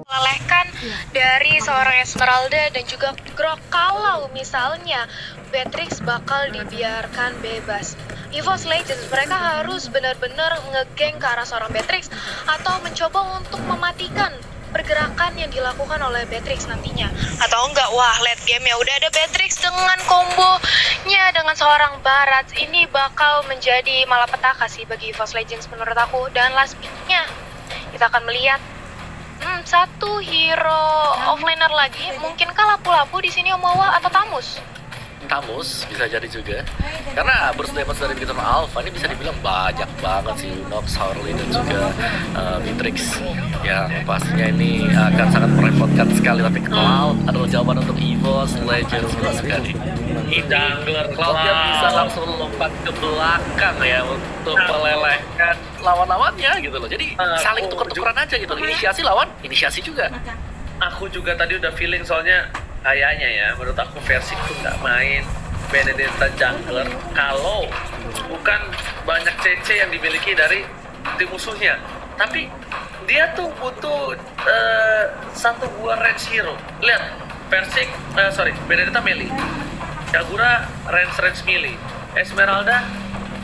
melelehkan dari seorang Esmeralda dan juga Grok kalau misalnya Beatrix bakal dibiarkan bebas. EVOS Legends mereka harus benar-benar ngegeng ke arah seorang Beatrix atau mencoba untuk mematikan pergerakan yang dilakukan oleh Beatrix nantinya. Atau enggak, wah late game ya udah ada Beatrix dengan kombonya dengan seorang Barat. Ini bakal menjadi malapetaka sih bagi EVOS Legends menurut aku. Dan last pick-nya kita akan melihat satu hero offlaner lagi. Mungkinkah lapu-lapu di sini Omawa atau Tamus? Tamus bisa jadi juga, karena burst damage dari Beacon Alpha ini bisa dibilang banyak banget sih. Nox, Harley dan juga Beatrix yang pastinya ini akan sangat merepotkan sekali. Tapi Cloud adalah jawaban untuk EVOS Legends sekali. Jungler Cloud yang bisa langsung lompat ke belakang ya untuk melelehkan lawan-lawannya gitu loh. Jadi saling tuker-tukeran aja gitu. Inisiasi lawan, inisiasi juga. Aku juga tadi udah feeling soalnya kayaknya ya, menurut aku versi itu nggak main Benedetta jungler kalau bukan banyak CC yang dimiliki dari tim musuhnya. Tapi dia tuh butuh satu buah range hero. Lihat, Benedetta melee, Kagura range melee, Esmeralda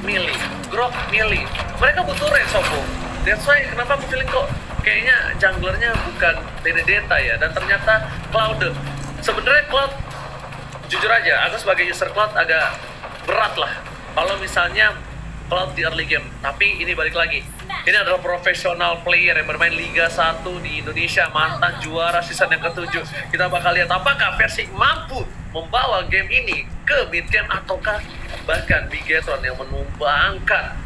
melee, Grok melee. Mereka butuh range sopo. That's why kenapa aku feeling kok kayaknya junglernya bukan Benedetta ya, dan ternyata Cloud. Sebenarnya Cloud, jujur aja, aku sebagai user Cloud agak berat lah kalau misalnya Cloud di early game. Tapi ini balik lagi, ini adalah profesional player yang bermain Liga 1 di Indonesia, mantan juara season yang ke-7. Kita bakal lihat apakah versi mampu membawa game ini ke mid game ataukah bahkan Bigetron yang menumbangkan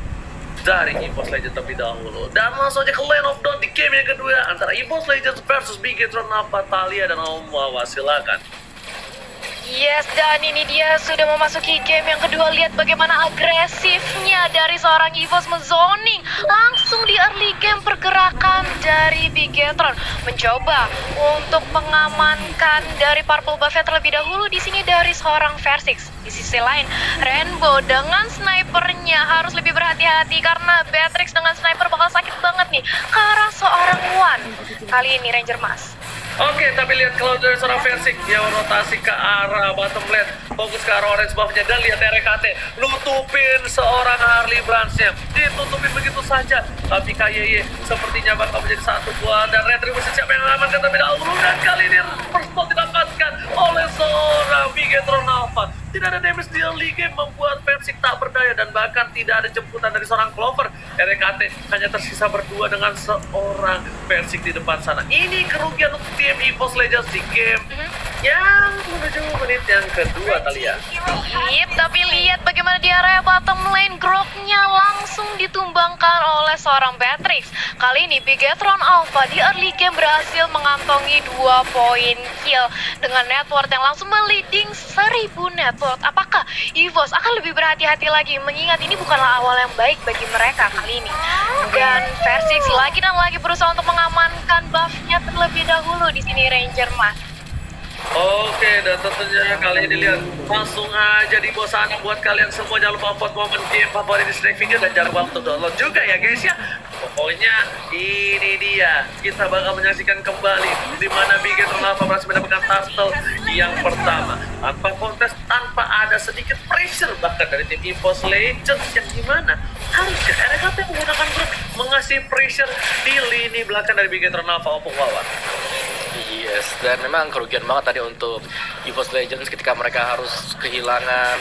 dari EVOS Legends terlebih dahulu. Dan langsung aja ke Land of Dawn di game yang kedua antara EVOS Legends versus Bigetron. Talia dan Omawa, silakan. Yes, dan ini dia sudah memasuki game yang kedua. Lihat bagaimana agresifnya dari seorang EVOS menzoning langsung di early game pergerakan dari Bigetron, mencoba untuk mengamankan dari Purple Buffet terlebih dahulu di sini dari seorang Versix. Di sisi lain, Rainbow dengan snipernya harus lebih berhati-hati karena Beatrix dengan sniper bakal sakit banget nih ke arah seorang Wan. Kali ini Ranger Mas. Oke, tapi lihat kalau dari seorang Versix, dia rotasi ke arah bottom lane, fokus ke arah orange buff-nya, dan lihat RKT nutupin seorang Harley Branch-nya, ditutupin begitu saja. Tapi KYY sepertinya bakal menjadi satu buah, dan Retribution siapa yang mengamankan terlebih dahulu, dan kali ini first blood didapatkan oleh seorang Bigetron Alpha. Tidak ada damage di early game membuat Versix tak berdaya, dan bahkan tidak ada jemputan dari seorang Clover. RKT hanya tersisa berdua dengan seorang Versix di depan sana. Ini kerugian untuk tim EVOS Legends di game yang menuju menit yang kedua, Talia. Yep, tapi lihat bagaimana di area bottom lane Groknya langsung ditumbangkan oleh seorang Beatrix. Kali ini Bigetron Alpha di early game berhasil mengantongi 2 poin kill dengan network yang langsung meliding 1000 network. Apakah EVOS akan lebih berhati-hati lagi mengingat ini bukanlah awal yang baik bagi mereka kali ini. Dan Versix lagi dan lagi berusaha untuk mengamankan buff-nya terlebih dahulu di sini Ranger Mas. Oke, dan tentunya kali ini lihat langsung aja di bawah sana buat kalian semua. Jangan lupa vote momen game favorit di stream video dan jangan lupa untuk download juga ya guys ya. Pokoknya ini dia, kita bakal menyaksikan kembali di mana Bigetron Alpha berhasil mendapatkan tassel yang pertama tanpa kontes, tanpa ada sedikit pressure bahkan dari tim EVOS Legends, yang dimana harusnya RKT menggunakan grup mengasih pressure di lini belakang dari Bigetron Alpha. Opung lawan. Yes, dan memang kerugian banget tadi untuk EVOS Legends ketika mereka harus kehilangan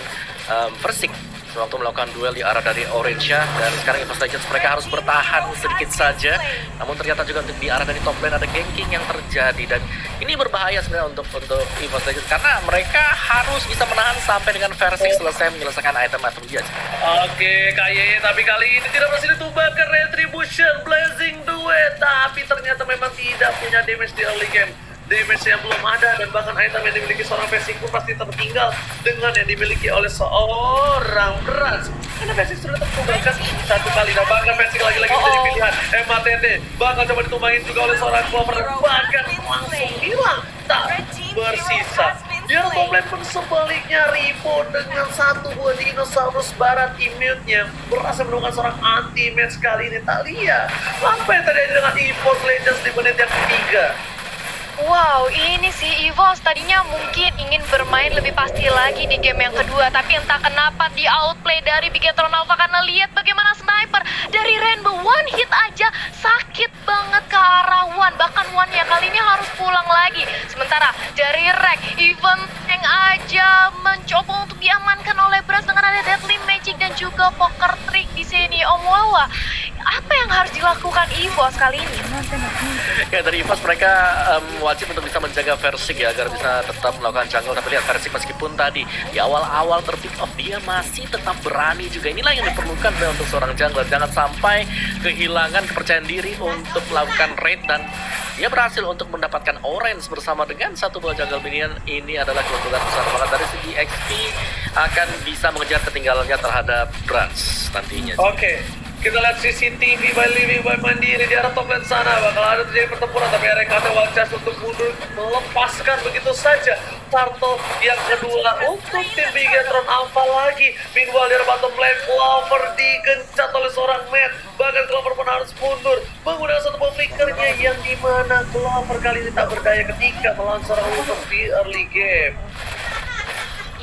Versix waktu melakukan duel di arah dari Orange, dan sekarang EVOS Legends mereka harus bertahan sedikit saja. Namun ternyata juga untuk di arah dari top lane ada ganking yang terjadi, dan ini berbahaya sebenarnya untuk EVOS Legends karena mereka harus bisa menahan sampai dengan Versix selesai menyelesaikan item-item dia. Oke, KYY tapi kali ini tidak berhasil ditumbangkan Retribution Blazing Duet, tapi ternyata memang tidak punya damage di early game. Damage yang belum ada, dan bahkan item yang dimiliki seorang Versix pun pasti tertinggal dengan yang dimiliki oleh seorang Branch. Karena Versix sudah tertumbangkan satu kali, dan bahkan Versix lagi-lagi menjadi pilihan. MATT bakal coba ditumbangin juga oleh seorang Clover, dan bahkan langsung hilang tak bersisa. Biar Bomblade pun sebaliknya rebound dengan satu buah dinosaurus barat immune-nya berhasil menemukan seorang anti-match kali ini. Talia, apa yang terjadi dengan EVOS Legends di menit yang ketiga? Wow, ini si EVOS tadinya mungkin ingin bermain lebih pasti lagi di game yang kedua, tapi entah kenapa di outplay dari Bigetron Alpha karena lihat bagaimana sniper dari Rainbow one hit aja sakit banget ke arah One, bahkan One yang kali ini harus pulang lagi. Sementara dari Rek, even Tank aja mencoba untuk diamankan oleh Brass dengan ada Deadly Magic dan juga Poker Trick di sini. Om Wawa, apa yang harus dilakukan EVOS kali ini? Ya dari EVOS mereka wajib untuk bisa menjaga Versik ya agar bisa tetap melakukan jungle. Tapi lihat Versik meskipun tadi di awal-awal terpick off dia masih tetap berani juga. Inilah yang diperlukan untuk seorang jungler. Jangan sampai kehilangan kepercayaan diri untuk melakukan raid dan dia berhasil untuk mendapatkan orange bersama dengan satu buah jungle minion. Ini adalah keuntungan besar banget dari segi XP, akan bisa mengejar ketinggalannya terhadap Brans nantinya. Oke. Kita lihat CCTV by Living by Mandiri di arah top lane sana. Bakal ada terjadi pertempuran, tapi RKT Wajah untuk mundur melepaskan begitu saja Turtle yang kedua untuk tim Bigetron Alpha lagi. Meanwhile di arah bottom lane, Clover digencat oleh seorang Matt. Bahkan Clover pun harus mundur menggunakan satu buah flickernya yang dimana Clover kali ini tak berdaya ketika melawan seorang Ultron di early game.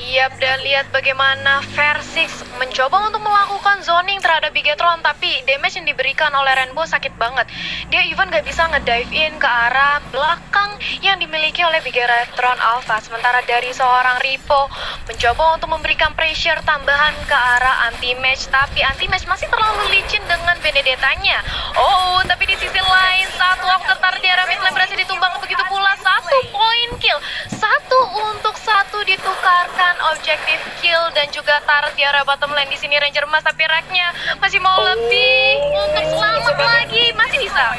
Yap, dan lihat bagaimana Versix mencoba untuk melakukan zoning terhadap Bigetron, tapi damage yang diberikan oleh Rainbow sakit banget. Dia even gak bisa ngedive in ke arah belakang yang dimiliki oleh Bigetron Alpha. Sementara dari seorang Ripo mencoba untuk memberikan pressure tambahan ke arah anti-match, tapi anti-match masih terlalu licin dengan Benedetta-nya. Oh, tapi di sisi lain satu Octatar di arah mid lane berhasil ditumbang, begitu pula satu point kill. Satu untuk satu ditukarkan objektif kill dan juga taruh di arah bottom lane di sini Ranger Mas, tapi Reknya masih mau lebih untuk selamat lagi, masih bisa.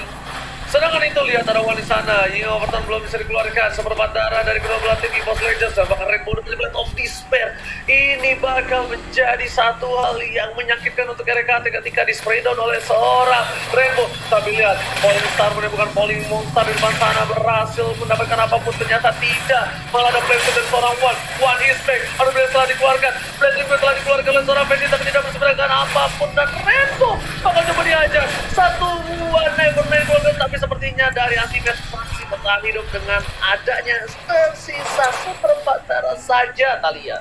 Sedangkan itu lihat ada One di sana, Ying Overton belum bisa dikeluarkan. Seperempat darah dari kedua belah tim EVOS Legends dan bahkan Rainbow the Blade of Despair. Ini bakal menjadi satu hal yang menyakitkan untuk RKT ketika di spray down oleh seorang Rainbow. Tapi lihat, Falling Star menemukan Falling Monster di depan sana, berhasil mendapatkan apapun, ternyata tidak. Malah ada Blade dari seorang One. One is back, ada Blade telah dikeluarkan. Blade telah dikeluarkan oleh seorang Fendi, tapi tidak bisa apapun. Dan Rainbow bakal coba diajar. Satu buah Never Golden, tapi sepertinya dari anti-match masih bertahan hidup dengan adanya tersisa seperempat darah saja, Talia.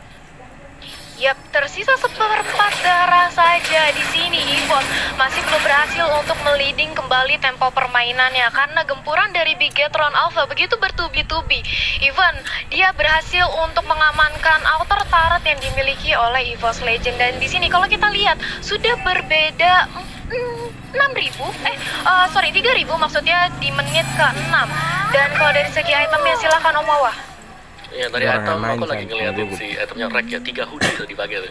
Yap, tersisa seperempat darah saja di sini. EVOS masih belum berhasil untuk meliding kembali tempo permainannya karena gempuran dari Bigetron Alpha begitu bertubi-tubi. Even dia berhasil untuk mengamankan outer turret yang dimiliki oleh EVOS Legend, dan di sini kalau kita lihat sudah berbeda 3.000 maksudnya di menit ke-6. Dan kalau dari segi itemnya silahkan Om Wawa. Ya dari item aku lagi ngeliatin si itemnya Rek ya, 3 hoodie itu dipakai tuh.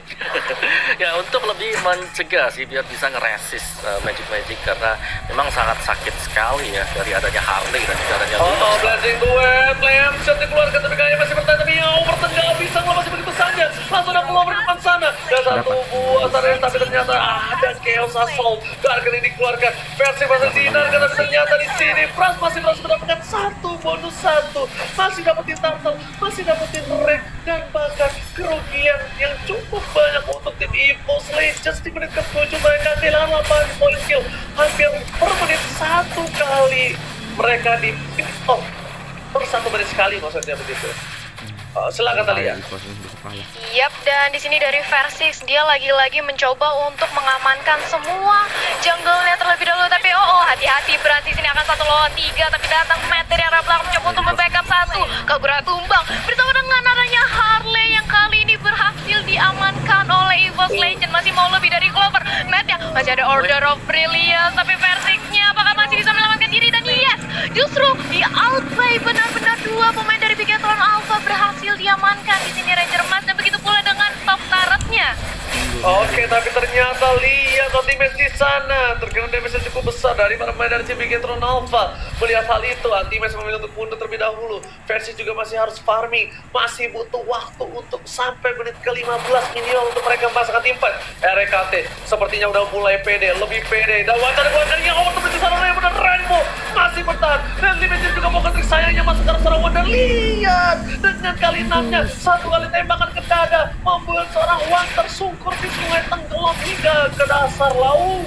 Ya untuk lebih mencegah sih biar bisa ngeresist magic karena memang sangat sakit sekali ya dari adanya Harley dan juga adanya Lunox. Blazing duet, Lamb shot dikeluarkan tapi kayaknya masih bertahan, tapi yang Overton gak bisa masih begitu saja. Langsung ada Clover ke depan sana. Dan satu buah Sarel, tapi ternyata ada Chaos Assault. Gargan ini dikeluarkan. Versi masih dihindarkan, tapi ternyata di sini Pras masih berhasil mendapatkan satu bonus satu. Masih dapetin Turtle, masih dapetin Rek, dan bahkan kerugian yang cukup banyak untuk tim EVOS Legends. Di menit ke-7 mereka kehilangan 8 point kill hampir per menit satu kali. Mereka di pick off per 1 menit sekali, maksudnya begitu. Silakan Talia. Yap, dan di sini dari Versix dia lagi-lagi mencoba untuk mengamankan semua jungle-nya terlebih dahulu, tapi hati-hati, berarti sini akan 1 lawan 3, tapi datang Matt dari arah belakang mencoba untuk membackup satu. Kabur tumbang bersama dengan adanya Harley yang kali ini berhasil diamankan oleh EVOS Legend. Masih mau lebih dari Clover. Matt-nya masih ada Order of Brilliance, tapi Versix-nya apakah masih bisa menyelamatkan diri? Dan yes, justru di outplay benar-benar dua pemain dari Bigetron Alpha berhasil diamankan di sini Ranger Mas, dan begitu pula dengan top turret-nya. Oke, tapi ternyata lihat anti-match di sana terkena damage yang cukup besar dari para pemain dari tim Bigetron Alpha. Melihat hal itu, anti-match memilih untuk mundur terlebih dahulu. Versi juga masih harus farming, masih butuh waktu untuk sampai menit ke-15 minimal untuk mereka memasangkan tim fight. RKT sepertinya udah mulai pede, lebih pede. Dan wadah yang awal terbentuk sana yang benar Rainbow masih bertahan. Dan damage juga mau ketrik sayangnya masuk ke arah seorang Wan. Dan lihat dengan kali 6-nya, satu kali tembakan ke dada membuat seorang Wan tersungkur di sungai, tenggelam hingga ke dasar laut.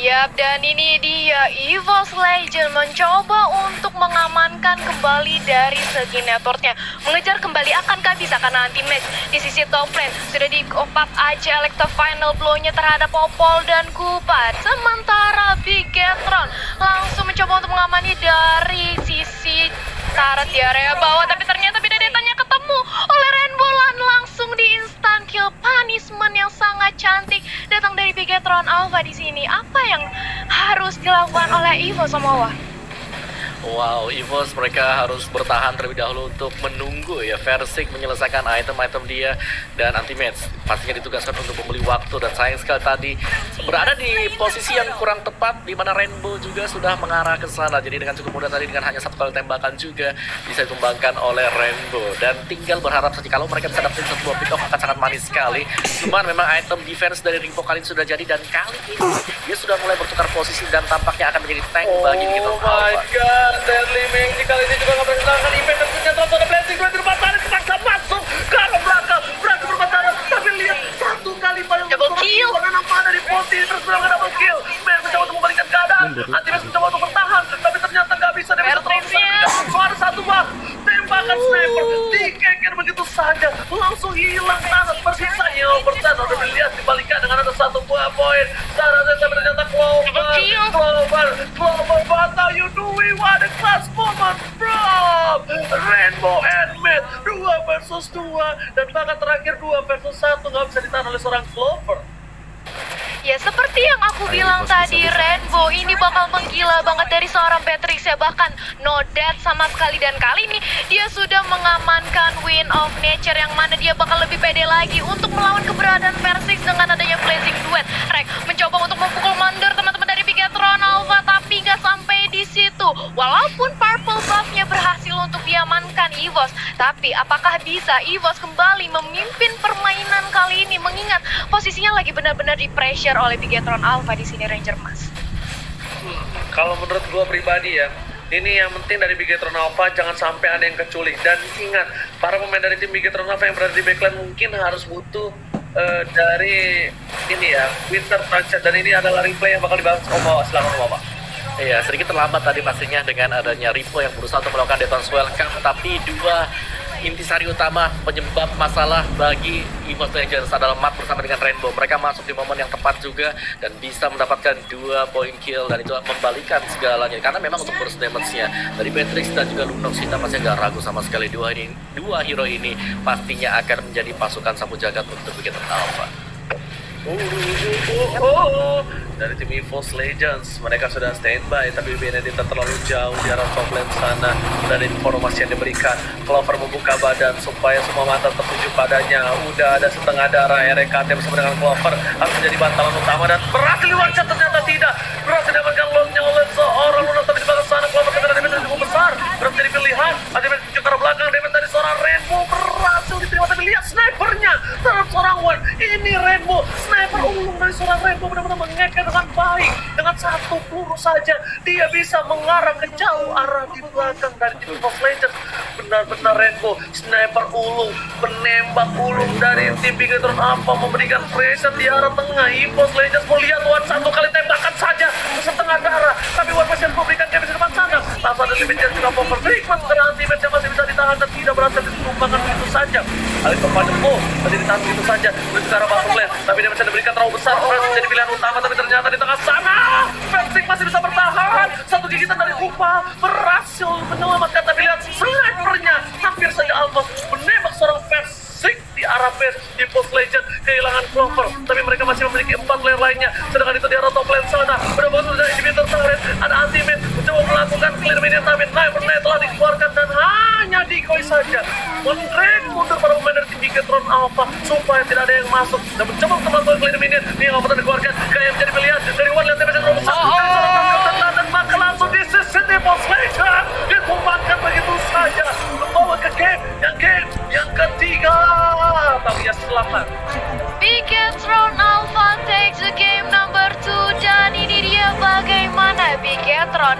Yap, dan ini dia EVOS Legend mencoba untuk mengamankan kembali dari segi networknya. Mengejar kembali akankah bisa, karena anti match di sisi top lane sudah diopat aja Electro final blow-nya terhadap Popol dan Kupat. Sementara Bigetron langsung mencoba untuk mengamani dari sisi Tarat di area bawah, tapi ternyata beda datanya ketemu oleh Rainbow Lan, langsung di instant kill. Punishment yang sangat cantik datang dari Bigetron Alpha di sini. Apa yang harus dilakukan oleh EVOS Samoa? Wow, EVOS mereka harus bertahan terlebih dahulu untuk menunggu ya Versik menyelesaikan item-item dia, dan anti-match pastinya ditugaskan untuk membeli waktu. Dan sayang sekali tadi berada di posisi yang kurang tepat, di mana Rainbow juga sudah mengarah ke sana. Jadi dengan cukup mudah tadi, dengan hanya satu kali tembakan juga bisa ditumbangkan oleh Rainbow. Dan tinggal berharap saja kalau mereka bisa dapetin satu buah pick off akan sangat manis sekali. Cuman memang item defense dari Ring Pokal sudah jadi, dan kali ini dia sudah mulai bertukar posisi dan tampaknya akan menjadi tank bagi kita. Oh my god, Deadly Mengzi kali ini juga nggak berhasil event, dan ternyata ada blessing dua di rumah sana, terpaksa masuk ke arah belakang, berhasil berumah sana, tapi lihat satu kali pada double kill, mana di posisi terus berangkat double kill. Men mencoba untuk membalikkan keadaan, Anti-Match mencoba untuk bertahan, tapi ternyata nggak bisa. Dia bisa terus suara satu bang, tembakan sniper dikeker begitu saja, langsung hilang tanah. Persisanya overtime udah dilihat dibalikkan dengan ada satu buah poin. Tapi ternyata Clover, what are you doing? What a class moment from Rainbow and Mid, 2 versus 2, dan bahkan terakhir 2 versus 1 nggak bisa ditahan oleh seorang Clover. ya seperti yang aku bilang tadi, Rainbow ini bakal menggila banget dari seorang Patrick ya, bahkan no death sama sekali. Dan kali ini dia sudah mengamankan Wind of Nature, yang mana dia bakal lebih pede lagi untuk melawan keberadaan Versix dengan adanya Blazing Duet. Rek mencoba untuk memukul mundur teman-teman dari Bigetron Alpha, tapi nggak sampai di situ. Walaupun purple buff-nya berhasil untuk diamankan EVOS, tapi apakah bisa EVOS kembali memimpin permainan kali ini, mengingat posisinya lagi benar-benar di pressure oleh Bigetron Alpha di sini, Ranger Mas? Kalau menurut gua pribadi ya, ini yang penting dari Bigetron Alpha jangan sampai ada yang keculik. Dan ingat, para pemain dari tim Bigetron Alpha yang berada di backline mungkin harus butuh dari ini ya, Winter Touch, dan ini adalah replay yang bakal dibahas Oma. Silakan Oma. Iya, sedikit terlambat tadi pastinya dengan adanya Ripo yang berusaha untuk melakukan Defense Welcome, tapi dua intisari utama penyebab masalah bagi EVOS Legends adalah Matt bersama dengan Rainbow. Mereka masuk di momen yang tepat juga dan bisa mendapatkan 2 poin kill, dan itu membalikan segalanya. Karena memang untuk burst damage-nya dari Patrick dan juga Lunox, kita masih agak ragu sama sekali. Dua hero ini pastinya akan menjadi pasukan sapu jagat untuk Bigetron Alpha. Dari tim EVOS Legends, mereka sudah standby, tapi Benedetta terlalu jauh di arah top lane sana. Dan informasi yang diberikan, Clover membuka badan supaya semua mata tertuju padanya. Udah ada setengah darah, RKT bersama dengan Clover harus menjadi bantalan utama, dan berhasil diwancap, ternyata tidak berhasil dapatkan loadnya oleh seorang Lunox. Tapi di belakang sana Clover kena damage yang cukup besar, berhasil jadi pilihan. Damage di arah belakang, damage dari seorang Rainbow berhasil diterima, tapi lihat snipernya terhadap seorang Wan. Ini Rainbow, sniper ulung dari seorang Rainbow benar-benar mengeker dengan baik. Dengan satu peluru saja dia bisa mengarah ke jauh arah di belakang dari tim EVOS Legends. Benar-benar Rainbow, sniper ulung, penembak ulung dari tim Bigetron Alpha memberikan pressure di arah tengah. EVOS Legends melihat Wan satu kali tembakan saja setengah darah, tapi Wan masih memberikan damage di depan sana. Langsung ada limit yang juga Popper Freakman, karena anti-match yang masih bisa ditahan dan tidak berhasil ditumbangkan begitu saja. Alisson Padembo masih ditahan begitu saja menuju ke arah bottom lane, tapi dia bisa diberikan terlalu besar, menjadi pilihan utama. Tapi ternyata di tengah sana Versik masih bisa bertahan. Satu gigitan dari Kupa berhasil menyelamatkan, tapi lihat snipernya hampir saja Alpha menembak seorang Versik di arah base. Di EVOS Legend kehilangan Clover, tapi mereka masih memiliki 4 player lainnya. Sedangkan itu di arah top lane sana udah bagus dari inhibitor turret, ada anti-match mencoba melakukan clear minion, tapi Nightmare telah dikeluarkan dan hanya decoy saja. Men-drag mundur para pemain dari tim Bigetron Alpha supaya tidak ada yang masuk, dan mencoba untuk melakukan clear minion. Ini yang akan dikeluarkan, kayak menjadi pilihan dari Wan. Lihat damage yang terlalu besar dari seorang dan maka langsung di sisi EVOS Legend ditumbangkan begitu saja, membawa ke game yang ketiga. Tapi ya selamat. Bigetron Alpha takes the game number 2, dan ini dia bagaimana Bigetron